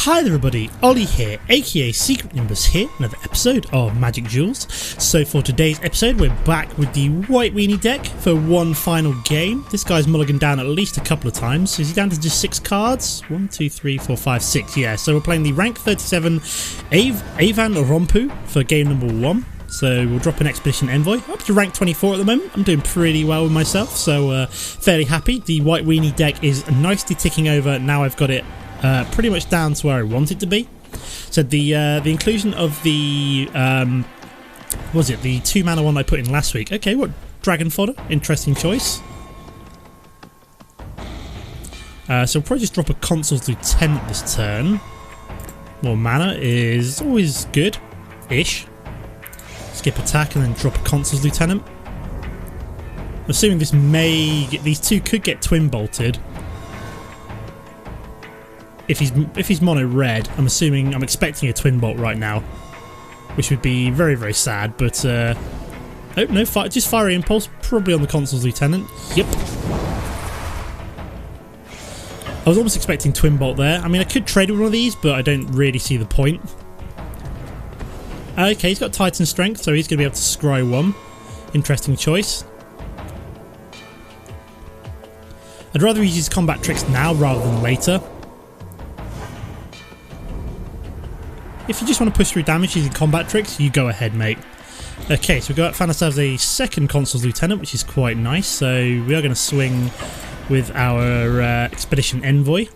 Hi there everybody, Ollie here, aka Secret Nimbus here, another episode of Magic Duels. So for today's episode we're back with the White Weenie deck for one final game. This guy's mulliganed down at least a couple of times. Is he down to just 6 cards? 1, 2, 3, 4, 5, 6, yeah. So we're playing the rank 37 Avan Rompu for game number 1. So we'll drop an Expedition Envoy, up to rank 24 at the moment. I'm doing pretty well with myself, so fairly happy. The White Weenie deck is nicely ticking over, now I've got it pretty much down to where I want it to be. So the inclusion of the what was it, the 2 mana one I put in last week. Okay, what, Dragon Fodder? Interesting choice. So we'll probably just drop a Consul's Lieutenant this turn. More mana is always good-ish. Skip attack and then drop a Consul's Lieutenant. I'm assuming this may get, these two could get twin bolted. If he's mono red, I'm expecting a twin bolt right now, which would be very, very sad. But oh no, just Fiery Impulse, probably on the Consul's Lieutenant. Yep. I was almost expecting twin bolt there. I mean, I could trade with one of these, but I don't really see the point. Okay, he's got Titan Strength, so he's going to be able to scry one. Interesting choice. I'd rather use his combat tricks now rather than later. If you just want to push through damage using combat tricks, you go ahead, mate. Okay, so we found ourselves a second Consul's Lieutenant, which is quite nice. So we are going to swing with our Expedition Envoy.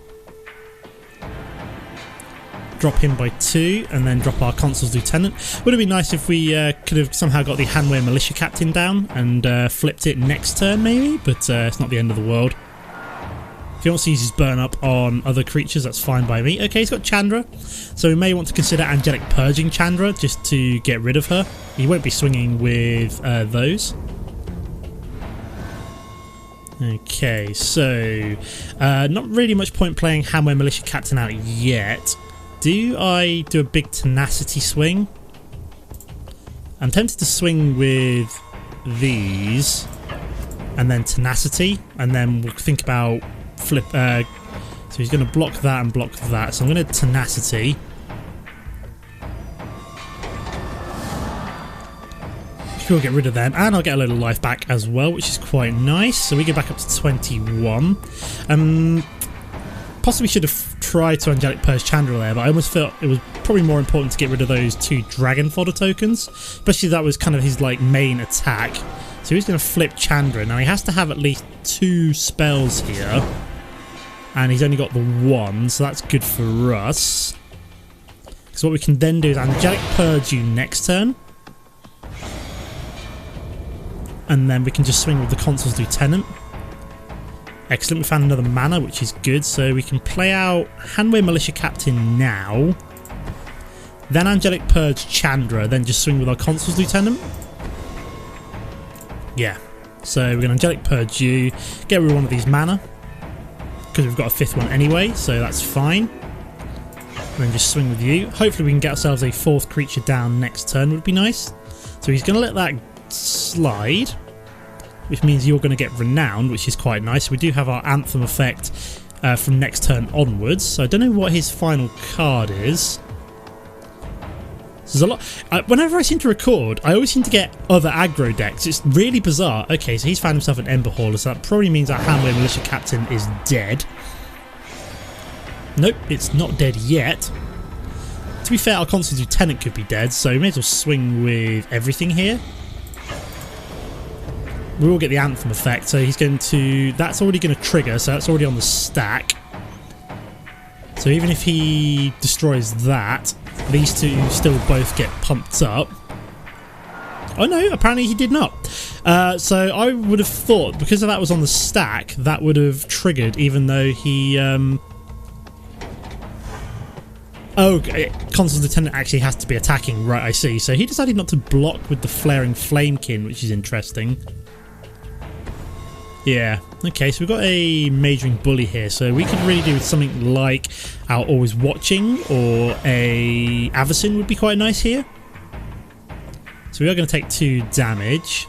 Drop him by 2, and then drop our Consul's Lieutenant. Would it be nice if we could have somehow got the Hanway Militia Captain down and flipped it next turn, maybe? But it's not the end of the world. If he wants to use his burn up on other creatures, that's fine by me. Okay, he's got Chandra, so we may want to consider Angelic Purging Chandra just to get rid of her. He won't be swinging with those. Okay, so not really much point playing Hanway Militia Captain out yet. Do I do a big Tenacity swing? I'm tempted to swing with these and then Tenacity, and then we'll think about flip. So he's going to block that and block that. So I'm going to Tenacity. We'll get rid of them, and I'll get a little life back as well, which is quite nice. So we get back up to 21. Possibly should have tried to Angelic Purge Chandra there, but I almost felt it was probably more important to get rid of those 2 Dragon Fodder tokens, especially that was kind of his like main attack. So he's going to flip Chandra. Now he has to have at least 2 spells here, and he's only got the 1, so that's good for us. So what we can then do is Angelic Purge you next turn, and then we can just swing with the Consul's Lieutenant. Excellent, we found another mana, which is good, so we can play out Hanway Militia Captain now, then Angelic Purge Chandra, then just swing with our Consul's Lieutenant. Yeah, so we're going to Angelic Purge you, get rid of one of these mana, because we've got a 5th one anyway, so that's fine. And then just swing with you. Hopefully we can get ourselves a 4th creature down next turn, would be nice. So he's going to let that slide, which means you're going to get Renowned, which is quite nice. We do have our Anthem effect from next turn onwards, so I don't know what his final card is. There's a lot. Whenever I seem to record, I always seem to get other aggro decks. It's really bizarre. Okay, so he's found himself an Ember Hauler, so that probably means our Hanway Militia Captain is dead. Nope, it's not dead yet. To be fair, our Consul's Lieutenant could be dead, so we may as well swing with everything here. We will get the Anthem effect, so he's going to... That's already going to trigger, so that's already on the stack. So even if he destroys that, these two still both get pumped up. Oh no, apparently he did not. So I would have thought, because that was on the stack, that would have triggered, even though he... Oh, Consul's Lieutenant actually has to be attacking, right, I see. So he decided not to block with the Flaring Flamekin, which is interesting. Yeah, okay, so we've got a Majoring Bully here, so we could really do with something like our Always Watching, or a Avacyn would be quite nice here. So we are going to take 2 damage.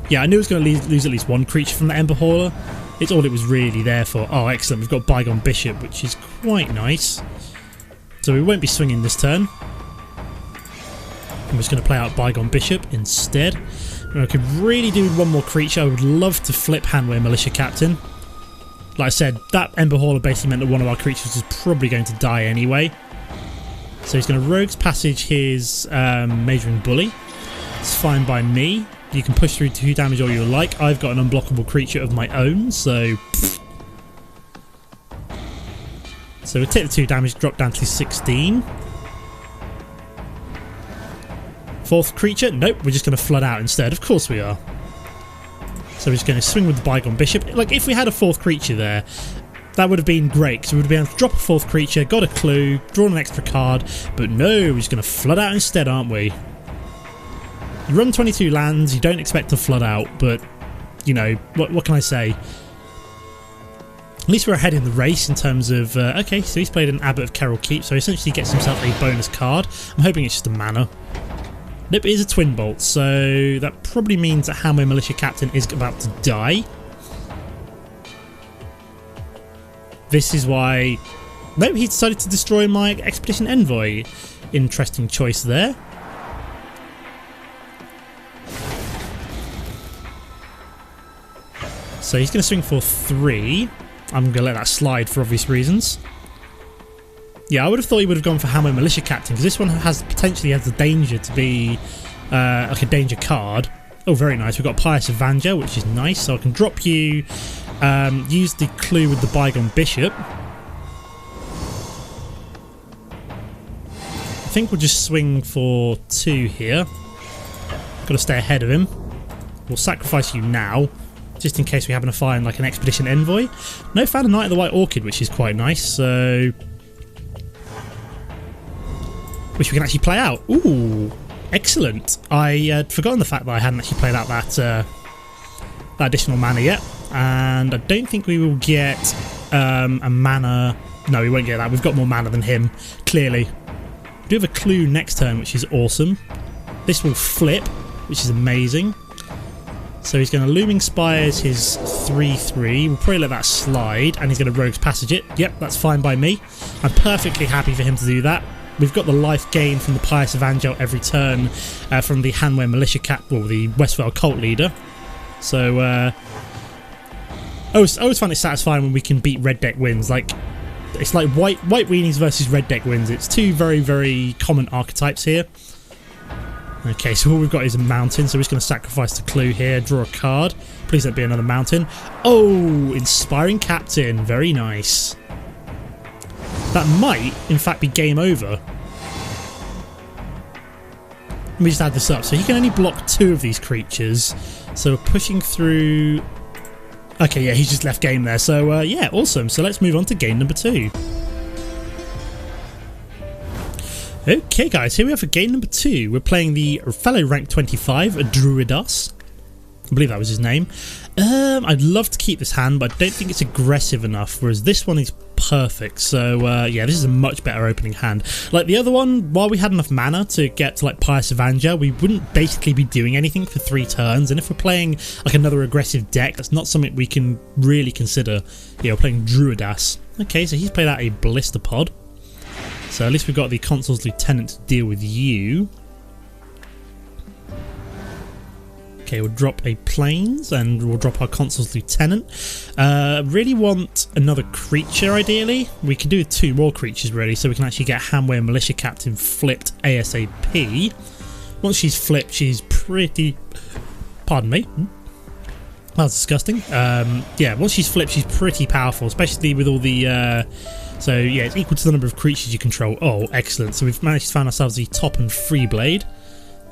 Yeah, I knew I was going to lose at least 1 creature from the Ember Hauler. It's all it was really there for. Oh, excellent. We've got Bygone Bishop, which is quite nice. So we won't be swinging this turn. I'm just going to play out Bygone Bishop instead. And I could really do with one more creature. I would love to flip Handware Militia Captain. Like I said, that Ember Hauler basically meant that one of our creatures was probably going to die anyway. So he's going to Rogue's Passage his Majoring Bully. It's fine by me. You can push through 2 damage all you like. I've got an unblockable creature of my own, so... So we'll take the 2 damage, drop down to 16. 4th creature? Nope, we're just going to flood out instead. Of course we are. So we're just going to swing with the Bygone Bishop. Like, if we had a 4th creature there, that would have been great, because we would have been able to drop a 4th creature, got a clue, drawn an extra card, but no, we're just going to flood out instead, aren't we? You run 22 lands, you don't expect to flood out, but, you know, what can I say? At least we're ahead in the race in terms of... okay, so he's played an Abbot of Kerrol Keep, so he essentially gets himself a bonus card. I'm hoping it's just a mana. Nope, it is a Twin Bolt, so that probably means that Handware Militia Captain is about to die. This is why... No, he decided to destroy my Expedition Envoy. Interesting choice there. So he's going to swing for 3. I'm going to let that slide for obvious reasons. Yeah, I would have thought he would have gone for Handware Militia Captain, because this one potentially has the danger to be like a danger card. Oh, very nice. We've got Pious Avenger, which is nice. So I can drop you, use the clue with the Bygone Bishop. I think we'll just swing for 2 here. Got to stay ahead of him. We'll sacrifice you now, just in case we happen to find like an Expedition Envoy. No, found a Knight of the White Orchid, which is quite nice, so... which we can actually play out. Ooh, excellent. I had forgotten the fact that I hadn't actually played out that additional mana yet. And I don't think we will get a mana... No, we won't get that. We've got more mana than him, clearly. We do have a clue next turn, which is awesome. This will flip, which is amazing. So he's going to Looming Spires his 3/3. We'll probably let that slide, and he's going to Rogue's Passage it. Yep, that's fine by me. I'm perfectly happy for him to do that. We've got the life gain from the Pious Evangel every turn from the Handware Militia well, the Westvale Cult Leader. So, I always find it satisfying when we can beat red deck wins. Like, it's like white Weenies versus red deck wins. It's 2 very, very common archetypes here. Okay, so all we've got is a mountain, so we're just going to sacrifice the clue here, draw a card. Please don't be another mountain. Oh, Inspiring Captain. Very nice. That might, in fact, be game over. Let me just add this up. So he can only block 2 of these creatures. So we're pushing through... Okay, yeah, he's just left game there. So, yeah, awesome. So let's move on to game number 2. Okay, guys, here we are for game number 2. We're playing the fellow rank 25, Druidas. I believe that was his name. I'd love to keep this hand, but I don't think it's aggressive enough, whereas this one is perfect. So, yeah, this is a much better opening hand. Like the other one, while we had enough mana to get to, like, Pious Avenger, we wouldn't basically be doing anything for 3 turns, and if we're playing, like, another aggressive deck, that's not something we can really consider, you know, playing Druidas. Okay, so he's played out a Blister Pod. So at least we've got the Consul's Lieutenant to deal with you. Okay, we'll drop a Plains and we'll drop our Consul's Lieutenant. Really want another creature, ideally. We can do 2 more creatures, really, so we can actually get Handware Militia Captain flipped ASAP. Once she's flipped, she's pretty... Pardon me. That was disgusting. Yeah, once she's flipped, she's pretty powerful, especially with all the... So, yeah, it's equal to the number of creatures you control. Oh, excellent. So we've managed to find ourselves the Top and Free Blade.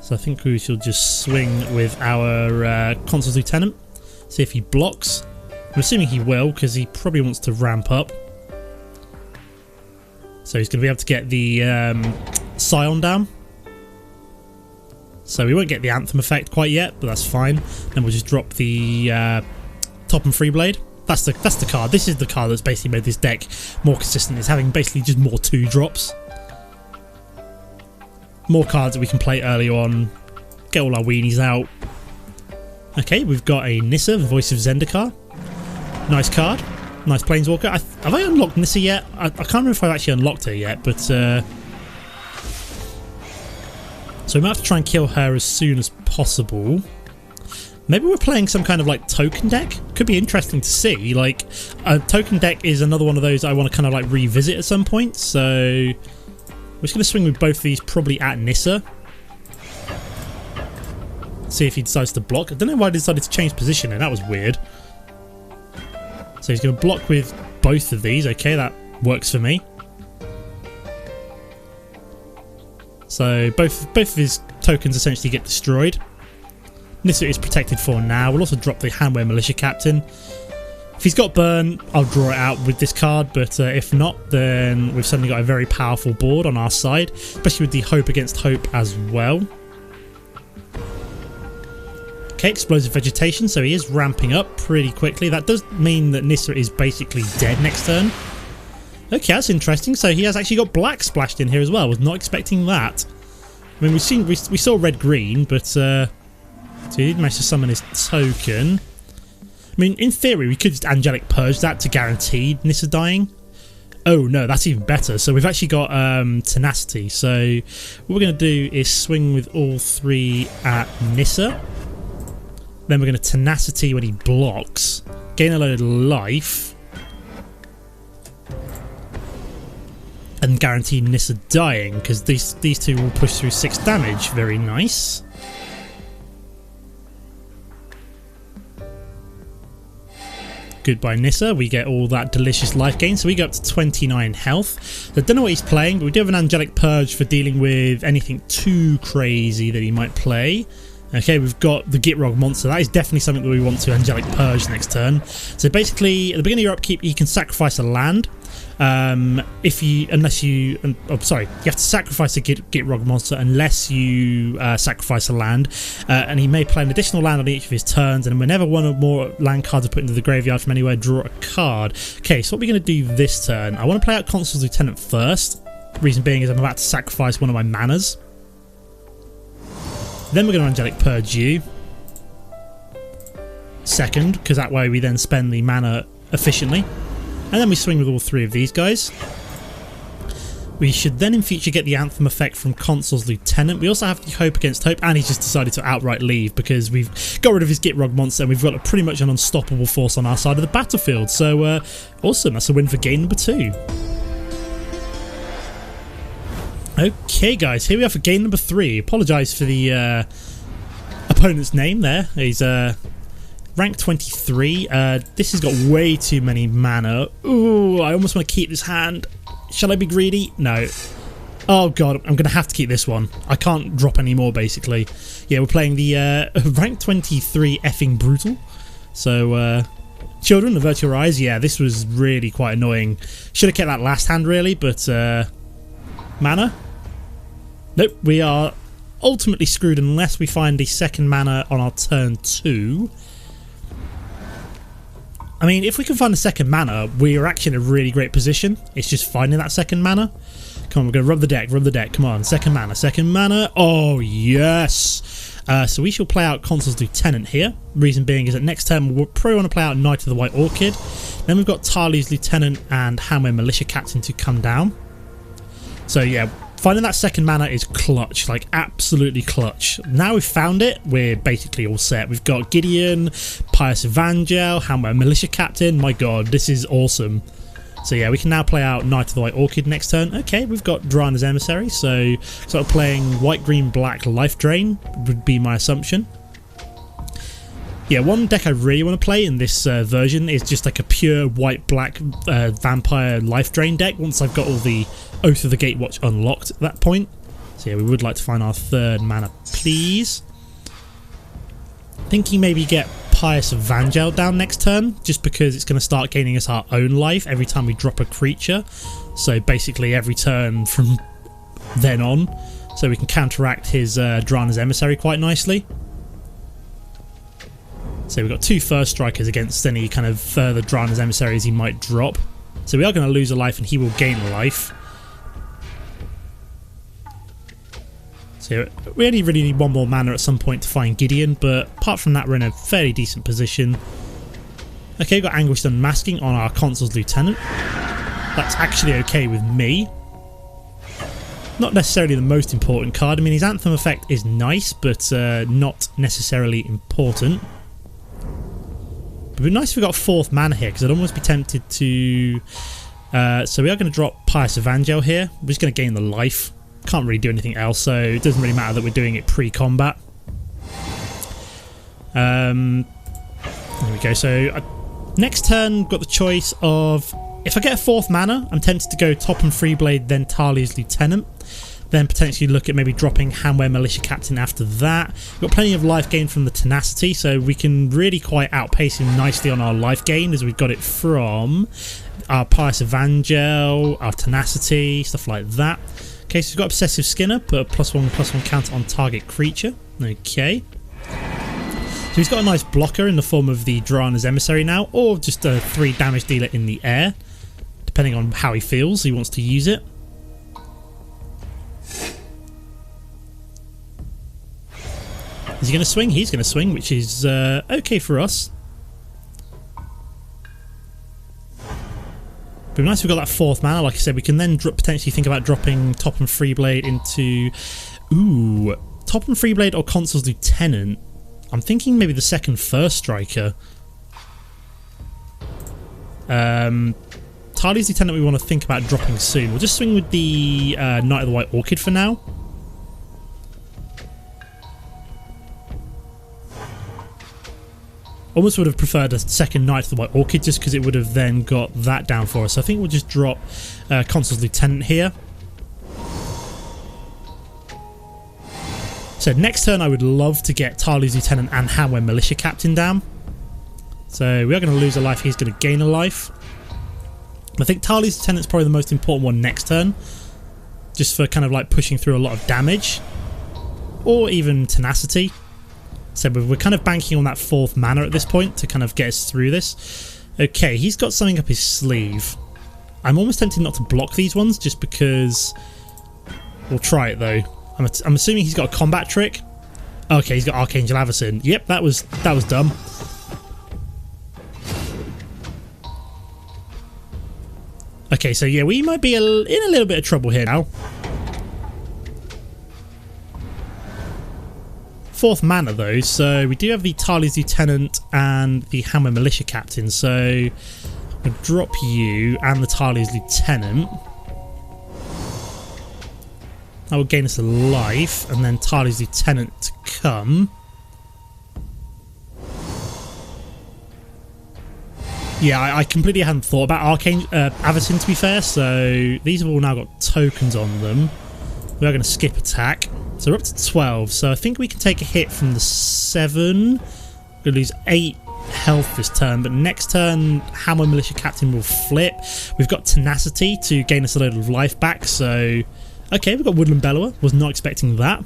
So I think we shall just swing with our Consul's Lieutenant. See if he blocks. I'm assuming he will, because he probably wants to ramp up. So he's going to be able to get the Scion down. So we won't get the Anthem effect quite yet, but that's fine. Then we'll just drop the Top and Free Blade. That's the card. This is the card that's basically made this deck more consistent. It's having basically just more 2-drops. More cards that we can play early on. Get all our weenies out. Okay, we've got a Nissa, the Voice of Zendikar. Nice card. Nice Planeswalker. Have I unlocked Nissa yet? I can't remember if I've actually unlocked her yet, but... So we might have to try and kill her as soon as possible. Maybe we're playing some kind of like token deck. Could be interesting to see. Like, a token deck is another one of those I want to kind of like revisit at some point. So we're just going to swing with both of these probably at Nissa. See if he decides to block. I don't know why he decided to change position there. That was weird. So he's going to block with both of these. Okay, that works for me. So both of his tokens essentially get destroyed. Nissa is protected for now. We'll also drop the Handwear Militia Captain. If he's got burn, I'll draw it out with this card, but if not, then we've suddenly got a very powerful board on our side, especially with the Hope Against Hope as well. Okay, Explosive Vegetation, so he is ramping up pretty quickly. That does mean that Nissa is basically dead next turn. Okay, that's interesting. So he has actually got black splashed in here as well. Was not expecting that. I mean, we saw red-green, but so he did manage to summon his token. I mean, in theory, we could just Angelic Purge that to guarantee Nissa dying. Oh no, that's even better. So we've actually got Tenacity. So what we're going to do is swing with all three at Nissa. Then we're going to Tenacity when he blocks. Gain a load of life. And guarantee Nissa dying, because these two will push through 6 damage. Very nice. Goodbye Nissa, we get all that delicious life gain, so we go up to 29 health. I don't know what he's playing, but we do have an Angelic Purge for dealing with anything too crazy that he might play. Okay, we've got the Gitrog monster. That is definitely something that we want to Angelic Purge next turn. So basically, at the beginning of your upkeep, you can sacrifice a land. You have to sacrifice a Gitrog monster unless you sacrifice a land, and he may play an additional land on each of his turns, and whenever one or more land cards are put into the graveyard from anywhere, draw a card. Okay, so what we're going to do this turn, I want to play out Consul's Lieutenant first. Reason being is I'm about to sacrifice one of my manas. Then we're going to Angelic Purge you second, because that way we then spend the mana efficiently. And then we swing with all three of these guys. We should then in future get the Anthem effect from Consul's Lieutenant. We also have the Hope Against Hope, and he's just decided to outright leave because we've got rid of his Gitrog monster and we've got pretty much an unstoppable force on our side of the battlefield. So awesome, that's a win for game number 2. Okay guys, here we are for game number 3. Apologise for the opponent's name there. He's rank 23. This has got way too many mana. Ooh, I almost want to keep this hand. Shall I be greedy? No. Oh god, I'm going to have to keep this one. I can't drop any more basically. Yeah, we're playing the rank 23 effing Brutal. So, Children, Avert Your Eyes. Yeah, this was really quite annoying. Should have kept that last hand really, but mana? Nope, we are ultimately screwed unless we find the second mana on our turn 2. I mean, if we can find the second mana, we are actually in a really great position. It's just finding that second mana. Come on, we're going to rub the deck, come on. Second mana. Oh, yes! So we shall play out Consul's Lieutenant here. Reason being is that next turn we'll probably want to play out Knight of the White Orchid. Then we've got Tali's Lieutenant and Handwear Militia Captain to come down. So yeah, finding that second mana is clutch, like absolutely clutch. Now we've found it, we're basically all set. We've got Gideon, Pious Evangel, Handwear Militia Captain. My god, this is awesome. So yeah, we can now play out Knight of the White Orchid next turn. Okay, we've got Drana's Emissary, so sort of playing white, green, black Life Drain would be my assumption. Yeah, one deck I really want to play in this version is just like a pure white-black vampire life drain deck once I've got all the Oath of the Gatewatch unlocked at that point. So yeah, we would like to find our third mana, please. Thinking maybe get Pious Evangel down next turn, just because it's going to start gaining us our own life every time we drop a creature. So basically every turn from then on, so we can counteract his Drana's Emissary quite nicely. So we've got 2 first strikers against any kind of further Drana's Emissaries he might drop. So we are going to lose a life and he will gain a life. So we only really need one more mana at some point to find Gideon, but apart from that we're in a fairly decent position. Okay, we've got Anguished Unmasking on our Consul's Lieutenant. That's actually okay with me. Not necessarily the most important card. I mean, his Anthem effect is nice, but not necessarily important. It would be nice if we got 4th mana here, because I'd almost be tempted to... so we are going to drop Pious Evangel here. We're just going to gain the life. Can't really do anything else, so it doesn't really matter that we're doing it pre-combat. There we go. So next turn, got the choice of... If I get a 4th mana, I'm tempted to go Topham Freeblade, then Talia's Lieutenant. Then potentially look at maybe dropping Hanware Militia Captain after that. We've got plenty of life gain from the Tenacity, so we can really quite outpace him nicely on our life gain, as we've got it from our Pious Evangel, our Tenacity, stuff like that. Okay, so we've got Obsessive Skinner, put a +1/+1 counter on target creature. Okay. So he's got a nice blocker in the form of the Drana's Emissary now, or just a 3 damage dealer in the air, depending on how he feels he wants to use it. Is he going to swing? He's going to swing, which is okay for us. But nice we've got that 4th mana. Like I said, we can then potentially think about dropping Topham Freeblade into... Ooh, Topham Freeblade or Consul's Lieutenant. I'm thinking maybe the second First Striker. Talia's Lieutenant we want to think about dropping soon. We'll just swing with the Knight of the White Orchid for now. Almost would have preferred a second Knight of the White Orchid just because it would have then got that down for us. So I think we'll just drop Consul's Lieutenant here. So next turn I would love to get Talia's Lieutenant and Hanware Militia Captain down. So we are going to lose a life, he's going to gain a life. I think Talia's Lieutenant is probably the most important one next turn. Just for kind of like pushing through a lot of damage. Or even Tenacity. So we're kind of banking on that 4th mana at this point to kind of get us through this. Okay, he's got something up his sleeve. I'm almost tempted not to block these ones just because... We'll try it though. I'm assuming he's got a combat trick. Okay, he's got Archangel Avacyn. Yep, that was dumb. Okay, so yeah, we might be in a little bit of trouble here now. 4th mana though, so we do have the Talia's Lieutenant and the Hanware Militia Captain, so I'll drop you and the Talia's Lieutenant. That will gain us a life, and then Talia's Lieutenant to come. Yeah, I completely hadn't thought about Avacyn to be fair, so these have all now got tokens on them. We are going to skip attack. So we're up to 12, so I think we can take a hit from the 7. We're going to lose 8 health this turn, but next turn Hanware Militia Captain will flip. We've got Tenacity to gain us a load of life back, so... Okay, we've got Woodland Bellower. Was not expecting that.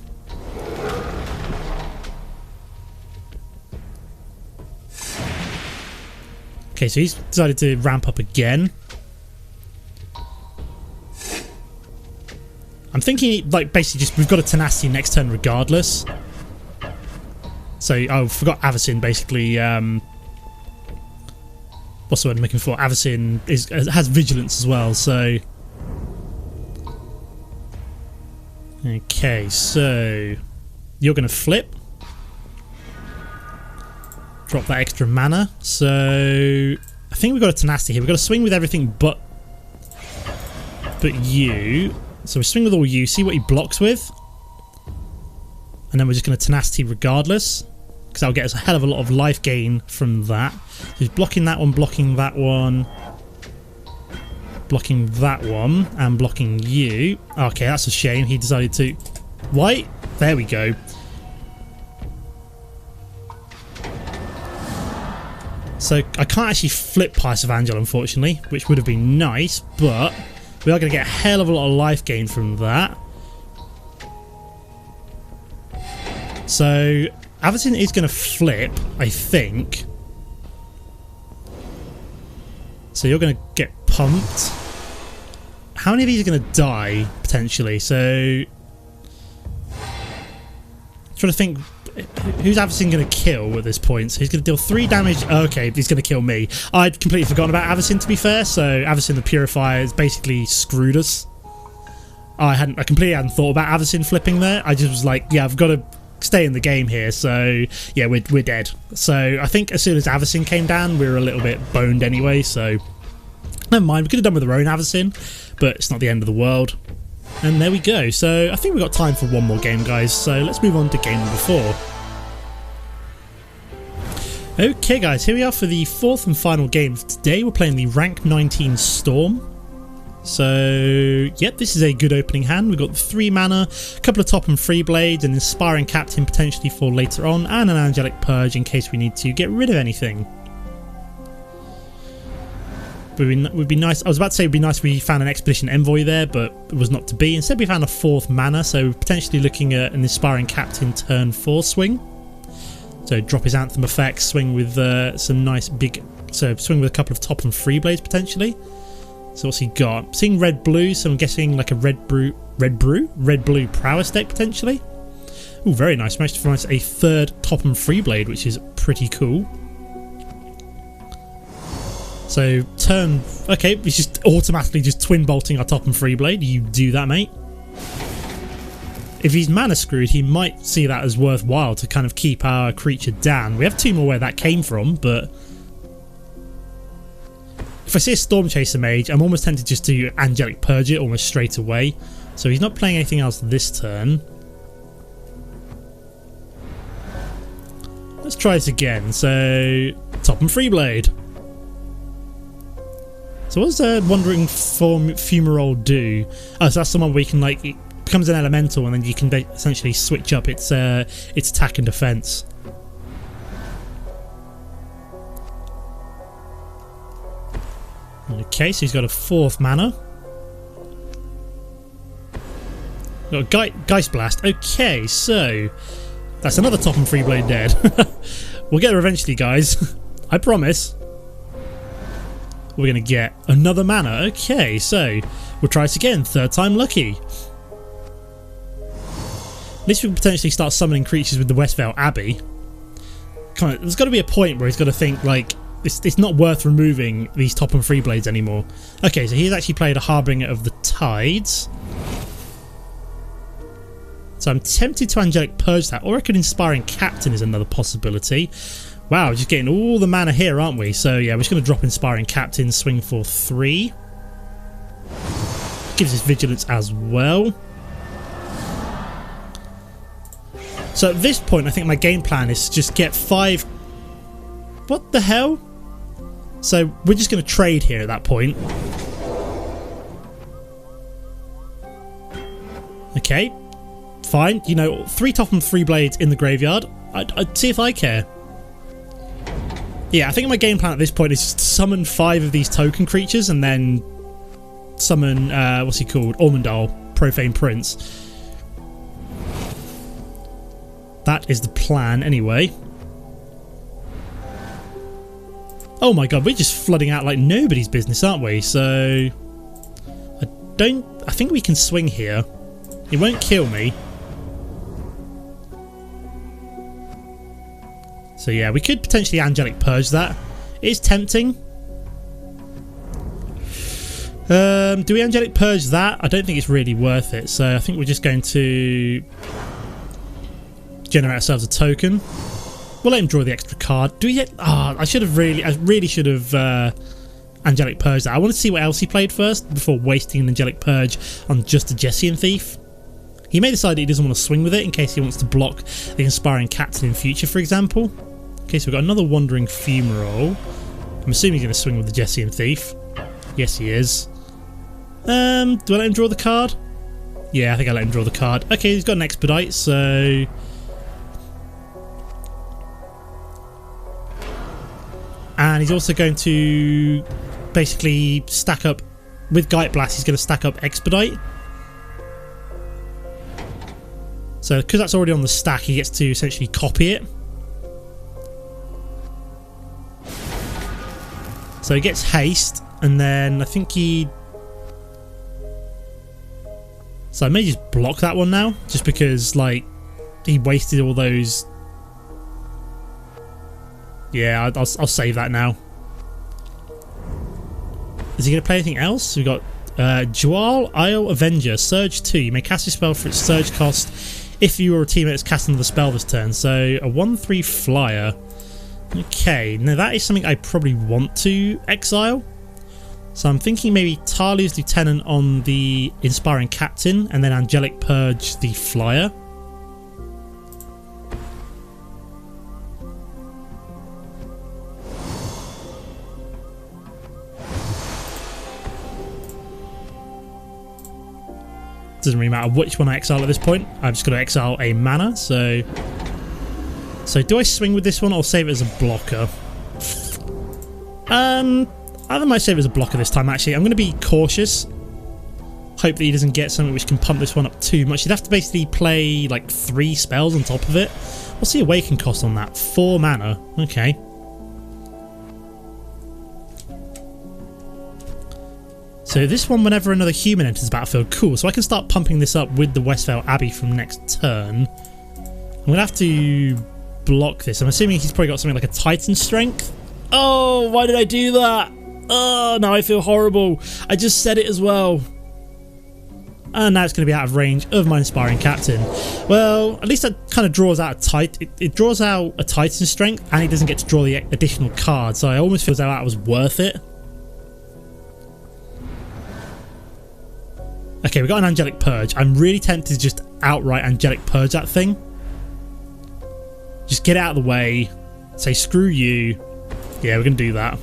Okay, so he's decided to ramp up again. I'm thinking, like, basically just we've got a Tenacity next turn regardless. So, I forgot Avacyn, basically. What's the word I'm looking for? Avacyn has Vigilance as well, so... Okay, so... You're going to flip. Drop that extra mana. So... I think we've got a Tenacity here. We've got to swing with everything but you. So we swing with all you, see what he blocks with. And then we're just going to Tenacity regardless. Because that'll get us a hell of a lot of life gain from that. So he's blocking that one, blocking that one. Blocking that one, and blocking you. Okay, that's a shame. He decided to... Wait, there we go. So I can't actually flip Pious Evangel, unfortunately, which would have been nice, but we are going to get a hell of a lot of life gain from that. So Avacyn is going to flip, I think. So you're going to get pumped. How many of these are going to die, potentially? So... trying to think... Who's Avacyn going to kill at this point? So he's going to deal 3 damage. Okay, he's going to kill me. I'd completely forgotten about Avacyn, to be fair. So Avacyn the Purifier has basically screwed us. I completely hadn't thought about Avacyn flipping there. I just was like, yeah, I've got to stay in the game here. So yeah, we're dead. So I think as soon as Avacyn came down, we were a little bit boned anyway. So never mind. We could have done with our own Avacyn, but it's not the end of the world. And there we go. So I think we've got time for one more game, guys. So let's move on to game number 4. Okay, guys, here we are for the 4th and final game of today. We're playing the rank 19 Storm. So, yep, this is a good opening hand. We've got 3 mana, a couple of top and free blades, an Inspiring Captain potentially for later on, and an Angelic Purge in case we need to get rid of anything. Would be nice. I was about to say it would be nice if we found an Expedition Envoy there, but it was not to be. Instead, we found a 4th mana, so we're potentially looking at an Inspiring Captain turn 4 swing. So drop his Anthem effects, swing with some nice big. So swing with a couple of top and free blades potentially. So what's he got? Seeing red blue, so I'm guessing like a red blue prowess deck potentially. Oh, very nice. Managed to find us a 3rd top and free blade, which is pretty cool. So turn. Okay, he's just automatically just twin bolting our top and free blade. You do that, mate. If he's mana screwed, he might see that as worthwhile to kind of keep our creature down. We have 2 more where that came from, but if I see a Storm Chaser Mage, I'm almost tempted just to Angelic Purge it almost straight away. So he's not playing anything else this turn. Let's try this again. So top and free blade. So what does Wandering Fumarole do? Oh, so that's the one where you can like. It becomes an elemental and then you can essentially switch up its attack and defense. Okay, so he's got a 4th mana. Got a Geist Blast. Okay, so that's another top and free blade dead. We'll get there eventually, guys. I promise. We're gonna get another mana. Okay, so we'll try this again. 3rd time lucky. At least we can potentially start summoning creatures with the Westvale Abbey. There's got to be a point where he's got to think like it's not worth removing these top and free blades anymore. Okay, so he's actually played a Harbinger of the Tides. So I'm tempted to Angelic Purge that, or I could Inspiring Captain is another possibility. Wow, we're just getting all the mana here, aren't we? So yeah, we're just going to drop Inspiring Captain, swing for 3. Gives us Vigilance as well. So at this point, I think my game plan is to just get 5... What the hell? So we're just going to trade here at that point. Okay, fine. You know, 3 top and 3 blades in the graveyard. I'd see if I care. Yeah, I think my game plan at this point is just to summon 5 of these token creatures and then summon, what's he called? Ormondal, Profane Prince. That is the plan anyway. Oh my god, we're just flooding out like nobody's business, aren't we? So I think we can swing here. It won't kill me. So yeah, we could potentially Angelic Purge that. It is tempting. Do we Angelic Purge that? I don't think it's really worth it. So I think we're just going to generate ourselves a token. We'll let him draw the extra card. Do we get... I really should have Angelic Purge that. I want to see what else he played first before wasting an Angelic Purge on just a Jessian Thief. He may decide he doesn't want to swing with it in case he wants to block the Inspiring Captain in future, for example. Okay, so we've got another Wandering Fumarole. I'm assuming he's going to swing with the Jessian Thief. Yes, he is. Do I let him draw the card? Yeah, I think I let him draw the card. Okay, he's got an Expedite, so... And he's also going to basically stack up... With Geist Blast, he's going to stack up Expedite. So, because that's already on the stack, he gets to essentially copy it. So he gets haste, and then I think he... So I may just block that one now, just because, like, he wasted all those Yeah, I'll save that now. Is he going to play anything else? We've got Dual Isle Avenger, Surge 2. You may cast a spell for its surge cost if you or a teammate is casting another spell this turn. So a 1/3 flyer. Okay, now that is something I probably want to exile. So I'm thinking maybe Talia's Lieutenant on the Inspiring Captain and then Angelic Purge the flyer. Doesn't really matter which one I exile at this point. I've just got to exile a mana. So do I swing with this one or save it as a blocker? I might save it as a blocker this time. Actually, I'm going to be cautious. Hope that he doesn't get something which can pump this one up too much. You'd have to basically play like 3 spells on top of it. What's the awaken cost on that? 4 mana. Okay. So this one, whenever another human enters the battlefield, cool. So I can start pumping this up with the Westvale Abbey from next turn. I'm going to have to block this. I'm assuming he's probably got something like a Titan Strength. Oh, why did I do that? Oh, now I feel horrible. I just said it as well. And now it's going to be out of range of my Inspiring Captain. Well, at least that kind of draws out it draws out a Titan Strength, and he doesn't get to draw the additional card. So I almost feel as though that was worth it. Okay, we got an Angelic Purge. I'm really tempted to just outright Angelic Purge that thing. Just get out of the way. Say screw you. Yeah, we're going to do that.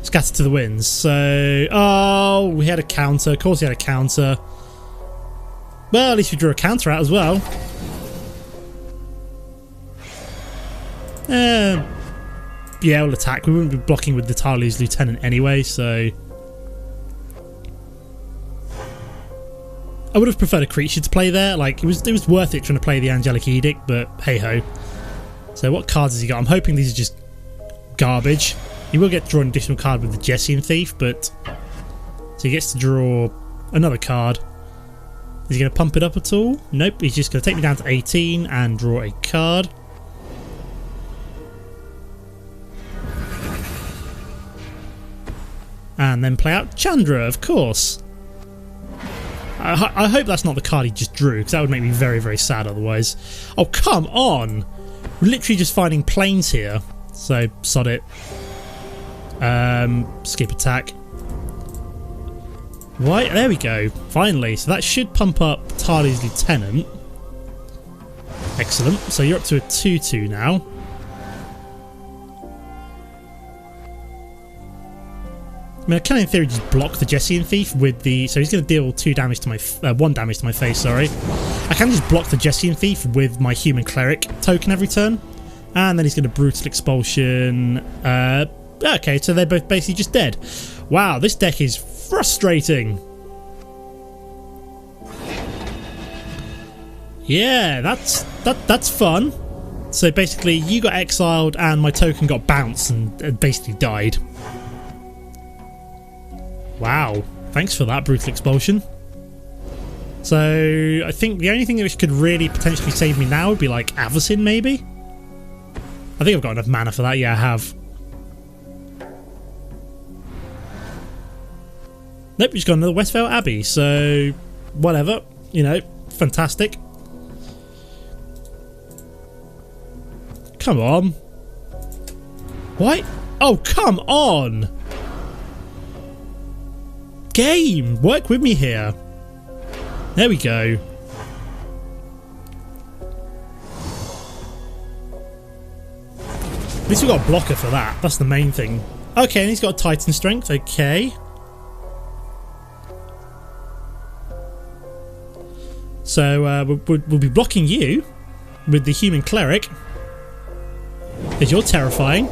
Scatter to the winds. So, oh, we had a counter. Of course he had a counter. Well, at least we drew a counter out as well. Yeah, we'll attack. We wouldn't be blocking with the Talia's Lieutenant anyway, so... I would have preferred a creature to play there. Like, it was worth it trying to play the Angelic Edict, but hey-ho. So what cards has he got? I'm hoping these are just garbage. He will get to draw an additional card with the Jessian Thief, but... So he gets to draw another card. Is he going to pump it up at all? Nope, he's just going to take me down to 18 and draw a card. And then play out Chandra, of course. I hope that's not the card he just drew, because that would make me very, very sad otherwise. Oh, come on! We're literally just finding planes here. So, sod it. Skip attack. Right, there we go. Finally. So that should pump up Talia's Lieutenant. Excellent. So you're up to a 2/2 now. I mean, I can in theory just block the Jessian Thief with the... So he's going to deal 1 damage to my face, sorry. I can just block the Jessian Thief with my Human Cleric token every turn. And then he's going to Brutal Expulsion. Okay, so they're both basically just dead. Wow, this deck is frustrating. Yeah, that's fun. So basically, you got exiled and my token got bounced and basically died. Wow, thanks for that, Brutal Expulsion. So, I think the only thing that could really potentially save me now would be like Avacyn, maybe? I think I've got enough mana for that, yeah I have. Nope, we've just got another Westvale Abbey, so whatever, you know, fantastic. Come on. What? Oh, come on! Game! Work with me here. There we go. At least we got a blocker for that. That's the main thing. Okay, and he's got a Titan Strength. Okay. So we'll be blocking you with the Human Cleric, because you're terrifying.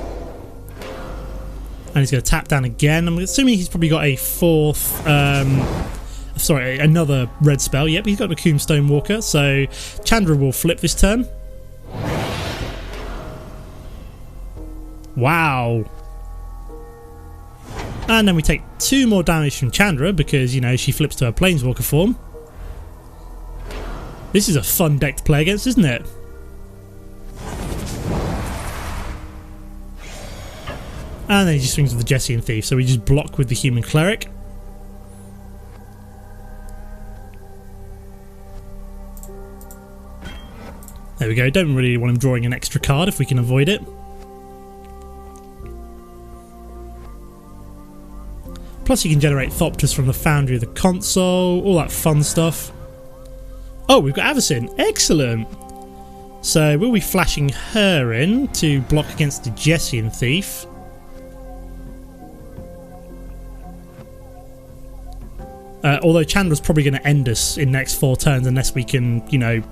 And he's going to tap down again. I'm assuming he's probably got a fourth... sorry, another red spell. Yep, he's got a Tombstone Walker. So Chandra will flip this turn. Wow. And then we take 2 more damage from Chandra because, you know, she flips to her Planeswalker form. This is a fun deck to play against, isn't it? And then he just swings with the Jessian Thief, so we just block with the Human Cleric. There we go, don't really want him drawing an extra card if we can avoid it. Plus you can generate Thopters from the Foundry of the console, all that fun stuff. Oh, we've got Avacyn, excellent! So we'll be flashing her in to block against the Jessian Thief. Although Chandra's probably going to end us in next 4 turns unless we can, you know...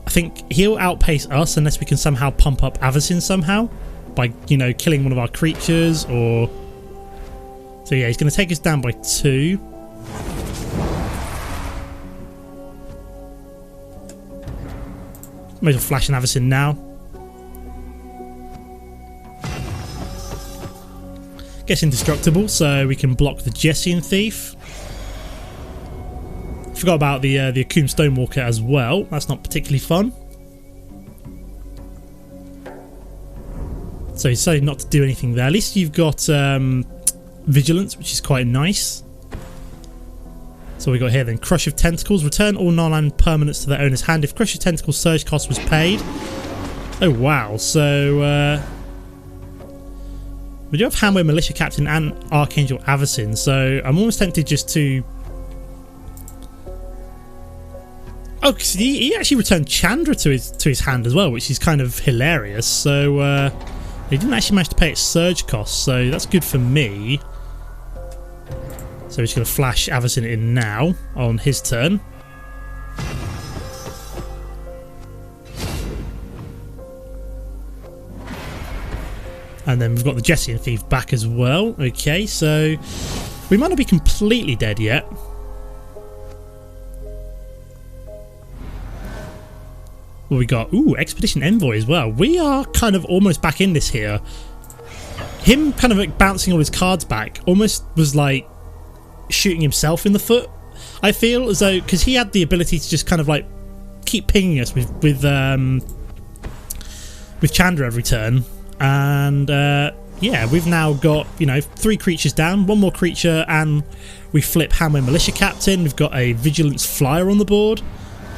I think he'll outpace us unless we can somehow pump up Avacyn somehow. By, you know, killing one of our creatures or... So yeah, he's going to take us down by 2. May as well flash an Avacyn now. Gets indestructible, so we can block the Jessian Thief. Forgot about the Akoum Stonewalker as well. That's not particularly fun. So he decided not to do anything there. At least you've got Vigilance, which is quite nice. So we got here then Crush of Tentacles. Return all non-land permanents to their owner's hand if Crush of Tentacles surge cost was paid. Oh wow, so we do have Hamway Militia Captain and Archangel Avacyn, so I'm almost tempted just to... Oh, because he actually returned Chandra to his hand as well, which is kind of hilarious. So he didn't actually manage to pay its surge costs, so that's good for me. So he's going to flash Avacyn in now on his turn. And then we've got the Jessian Thief back as well. Okay, so we might not be completely dead yet. Well, we got, ooh, Expedition Envoy as well. We are kind of almost back in this here. Him kind of like bouncing all his cards back almost was like shooting himself in the foot. I feel as though, because he had the ability to just kind of like keep pinging us with Chandra every turn. And yeah, we've now got, you know, 3 creatures down, 1 more creature, and we flip Hamway Militia Captain. We've got a Vigilance Flyer on the board.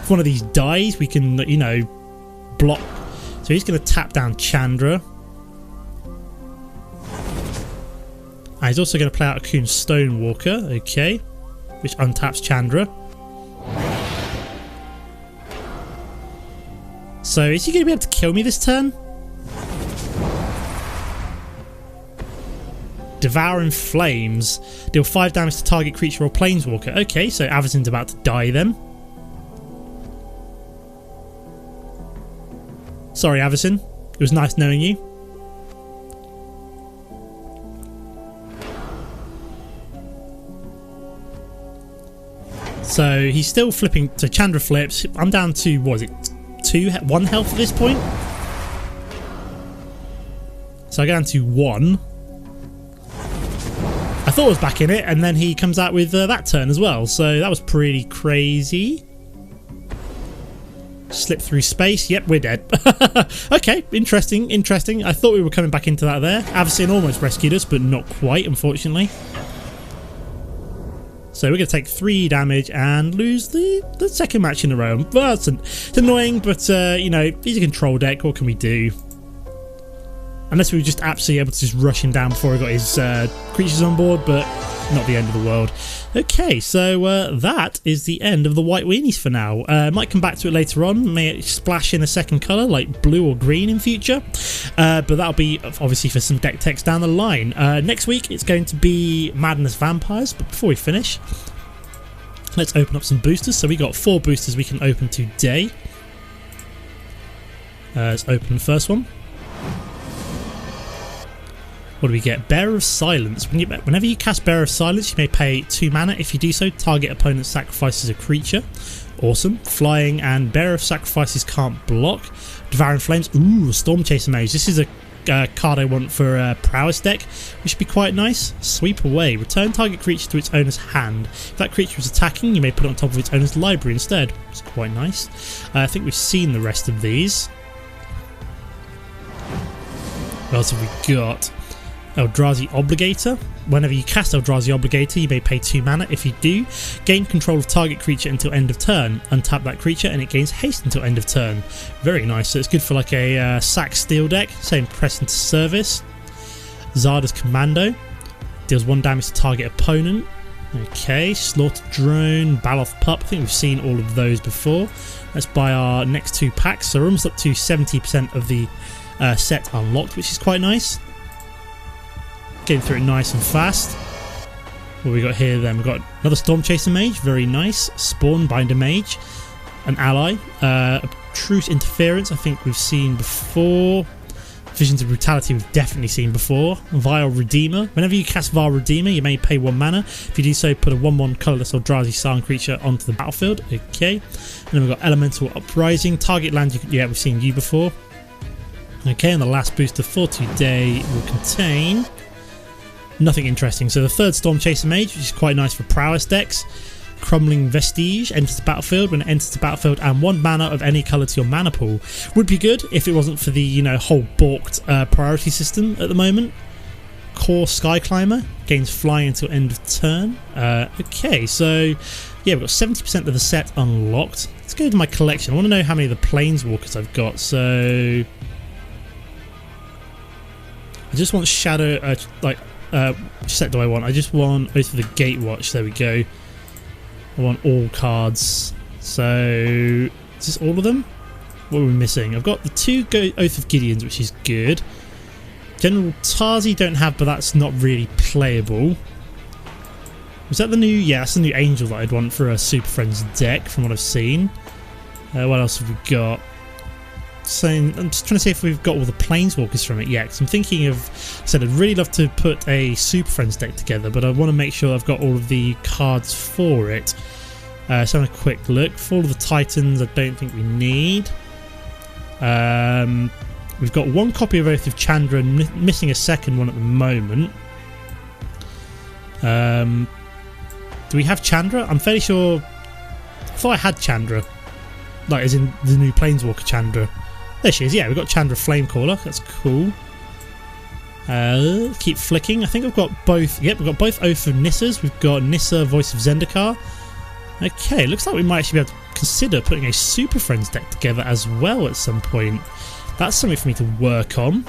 If one of these dies, we can, you know, block. So he's going to tap down Chandra. And he's also going to play out Akoum Stonewalker, okay, which untaps Chandra. So is he going to be able to kill me this turn? Devouring Flames. Deal 5 damage to target creature or planeswalker. Okay, so Avacyn's about to die then. Sorry, Avacyn. It was nice knowing you. So he's still flipping. So Chandra flips. I'm down to, what is it, 1 health at this point? So I go down to 1. I thought I was back in it, and then he comes out with that turn as well. So that was pretty crazy. Slip through space. Yep, we're dead. Okay, interesting, interesting. I thought we were coming back into that there. Avacyn almost rescued us, but not quite, unfortunately. So we're going to take 3 damage and lose the second match in a row. Well, it's annoying, but, you know, he's a control deck. What can we do? Unless we were just absolutely able to just rush him down before he got his creatures on board, but not the end of the world. Okay, so that is the end of the White Weenies for now. Might come back to it later on. May it splash in a second colour, like blue or green in future. But that'll be obviously for some deck text down the line. Next week it's going to be Madness Vampires, but before we finish, let's open up some boosters. So we got 4 boosters we can open today. Let's open the first one. What do we get? Bearer of Silence. Whenever you cast Bearer of Silence, you may pay 2 mana. If you do so, target opponent sacrifices a creature. Awesome. Flying and Bearer of Sacrifices can't block. Devouring Flames. Ooh, Storm Chaser Mage. This is a card I want for a prowess deck, which should be quite nice. Sweep away. Return target creature to its owner's hand. If that creature is attacking, you may put it on top of its owner's library instead. It's quite nice. I think we've seen the rest of these. What else have we got? Eldrazi Obligator. Whenever you cast Eldrazi Obligator, you may pay 2 mana. If you do, gain control of target creature until end of turn. Untap that creature and it gains haste until end of turn. Very nice. So it's good for like a sack steel deck. Same press into service. Zarda's Commando. Deals 1 damage to target opponent. Okay, Slaughter Drone, Baloth Pup. I think we've seen all of those before. Let's buy our next 2 packs. So we're almost up to 70% of the set unlocked, which is quite nice. Getting through it nice and fast. What we got here then? We've got another Storm Chaser Mage, very nice. Spawn Binder Mage, an ally. Truce Interference, I think we've seen before. Visions of Brutality, we've definitely seen before. Vile Redeemer. Whenever you cast Vile Redeemer, you may pay 1 mana. If you do so, put a 1/1 colourless Eldrazi Sarn creature onto the battlefield. Okay. And then we've got Elemental Uprising. Target land, we've seen you before. Okay, and the last booster for today will contain nothing interesting. So the third Storm Chaser Mage, which is quite nice for prowess decks. Crumbling Vestige enters the battlefield. When it enters the battlefield, and 1 mana of any colour to your mana pool. Would be good if it wasn't for the whole balked priority system at the moment. Core Sky Climber gains flying until end of turn. Okay, so yeah, we've got 70% of the set unlocked. Let's go to my collection. I want to know how many of the Planeswalkers I've got. So I just want Shadow, which set do I want? I just want Oath of the Gatewatch. There we go. I want all cards. So is this all of them? What are we missing? I've got the 2 Oath of Gideons, which is good. General Tarzi don't have, but that's not really playable. Was that the new? Yeah, that's the new Angel that I'd want for a Super Friends deck, from what I've seen. What else have we got? So I'm just trying to see if we've got all the Planeswalkers from it yet, because I'm thinking of, I said I'd really love to put a Super Friends deck together, but I want to make sure I've got all of the cards for it. So have a quick look. Fall of the Titans I don't think we need. We've got 1 copy of Oath of Chandra, missing a second one at the moment. Do we have Chandra? I'm fairly sure, I thought I had Chandra, like as in the new Planeswalker Chandra. There she is. Yeah, we've got Chandra Flamecaller. That's cool. Keep flicking. I think I've got both. Yep, we've got both Oath of Nissas. We've got Nissa, Voice of Zendikar. Okay, looks like we might actually be able to consider putting a Super Friends deck together as well at some point. That's something for me to work on.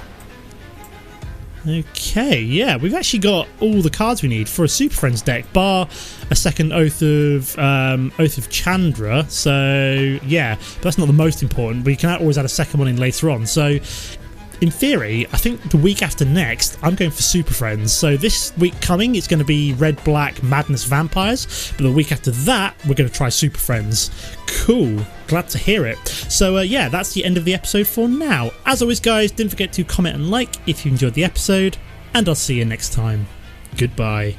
Okay, yeah, we've actually got all the cards we need for a Super Friends deck, bar a second Oath of Chandra. So yeah, but that's not the most important. We can always add a second one in later on. So in theory, I think the week after next, I'm going for Super Friends. So this week coming, it's going to be Red, Black, Madness, Vampires. But the week after that, we're going to try Super Friends. Cool. Glad to hear it. So yeah, that's the end of the episode for now. As always, guys, don't forget to comment and like if you enjoyed the episode. And I'll see you next time. Goodbye.